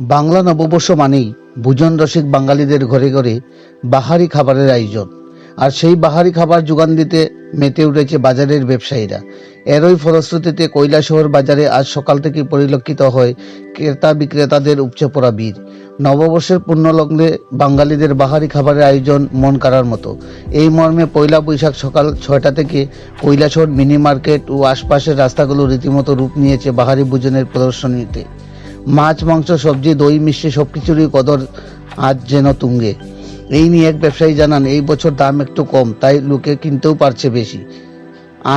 বাংলা নববর্ষ মানেই ভোজন রসিক বাঙালিদের ঘরে ঘরে বাহারি খাবারের আয়োজন। আর সেই বাহারি খাবার যোগান দিতে মেতে উঠেছে বাজারের ব্যবসায়ীরা। এরই ফলশ্রুতিতে কৈলাসহর বাজারে আজ সকাল থেকে পরিলক্ষিত হয় ক্রেতা বিক্রেতাদের উপচে পড়া ভিড়। নববর্ষের পূর্ণলগ্নে বাঙালিদের বাহারি খাবারের আয়োজন মন কাড়ার মতো। এই মর্মে পয়লা বৈশাখ সকাল 6টা থেকে কৈলাসহর মিনি মার্কেট ও আশপাশের রাস্তাগুলো রীতিমতো রূপ নিয়েছে বাহারি ভোজনের প্রদর্শনীতে। মাছ, মাংস, সবজি, দই, মিষ্টি সবকিছুরই কদর আজ যেন তুঙ্গে। এই নিয়ে এক ব্যবসায়ী জানান, এই বছর দাম একটু কম, তাই লোকে কিনতেও পারছে বেশি।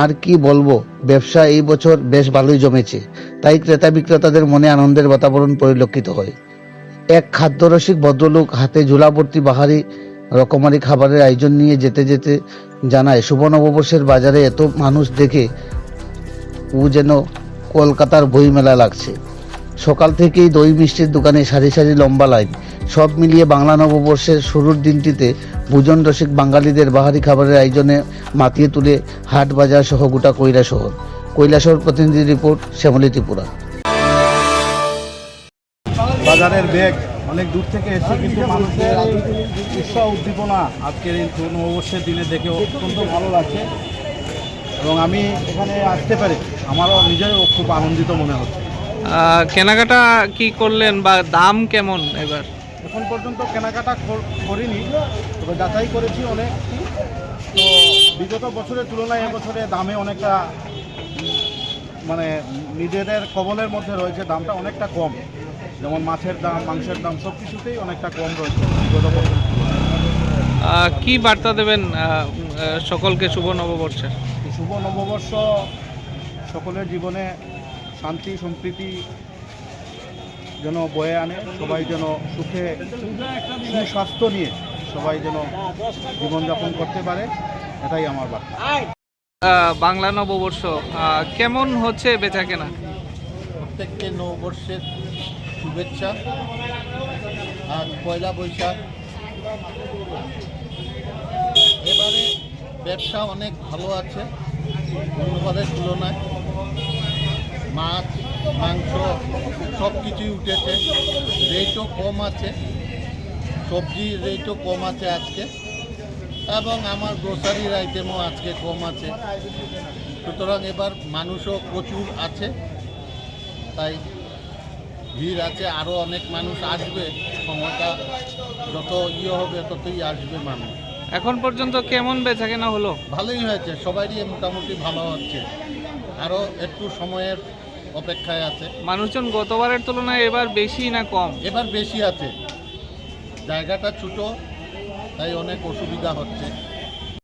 আর কি বলবো, ব্যবসা এই বছর বেশ ভালোই জমেছে, তাই ক্রেতা বিক্রেতাদের মনে আনন্দের বাতাবরণ পরিলক্ষিত হয়। এক খাদ্যরসিক ভদ্রলোক হাতে ঝোলাভর্তি বাহারি রকমারি খাবারের আয়োজন নিয়ে যেতে যেতে জানায়, শুভ নববর্ষের বাজারে এত মানুষ দেখে ও যেন কলকাতার বইমেলা লাগছে। সকাল থেকেই দই মিষ্টির দোকানে সারি সারি লম্বা লাইন। সব মিলিয়ে বাংলা নববর্ষের শুরুর দিনটিতে ভোজন রসিক বাঙালিদের বাহারি খাবারের আয়োজনে মাতিয়ে তুলে হাট বাজার সহ গোটা কৈলাসহর। কৈলাসহর প্রতিনিধি রিপোর্ট, শ্যামলী ত্রিপুরা। বাজারের বেগ অনেক দূর থেকে এসে কিন্তু মানুষের উৎসাহ উদ্দীপনা আজকের এই নববর্ষের দিনে দেখে অত্যন্ত ভালো লাগছে এবং আমি এখানে আসতে পারি আমারও নিজেরও খুব আনন্দিত মনে হচ্ছে। কেনাকাটা কি করলেন বা দাম কেমন এবার? এখন পর্যন্ত কেনাকাটা করিনি, তবে যাচাই করেছি অনেক। তো বিগত বছরের তুলনায় এবছরে দামে অনেকটা মানে নিজেদের কবলের মধ্যে রয়েছে, দামটা অনেকটা কম। যেমন মাছের দাম, মাংসের দাম সব কিছুতেই অনেকটা কম রয়েছে বিগত বছরের তুলনায়। কি বার্তা দেবেন সকলকে শুভ নববর্ষে? শুভ নববর্ষ সকলের জীবনে শান্তি সম্প্রীতি যেন বয়ে আনে, সবাই যেন সুখে সুস্বাস্থ্য নিয়ে সবাই যেন জীবনযাপন করতে পারে, এটাই আমার বার্তা। বাংলা নববর্ষ কেমন হচ্ছে বেচা কেনা? প্রত্যেককে নববর্ষের শুভেচ্ছা। আজ পয়লা বৈশাখ, এবারে ব্যবসা অনেক ভালো আছে অন্যবারের তুলনায়। মাছ, মাংস সব কিছুই উঠেছে, রেটও কম আছে, সবজির রেটও কম আছে আজকে, এবং আমার গ্রোসারির আইটেমও আজকে কম আছে। সুতরাং এবার মানুষও প্রচুর আছে, তাই ভিড় আছে, আরও অনেক মানুষ আসবে। সময়টা যত হবে ততই আসবে মানুষ। এখন পর্যন্ত কেমন বেচা কেনা হলো? ভালোই হয়েছে, সবারই মোটামুটি ভালো হচ্ছে, আরও একটু সময়ের অপেক্ষায় আছে। মানুষজন গতবারের তুলনায় এবার বেশি না কম? এবার বেশি আছে, জায়গাটা ছোটো, তাই অনেক অসুবিধা হচ্ছে।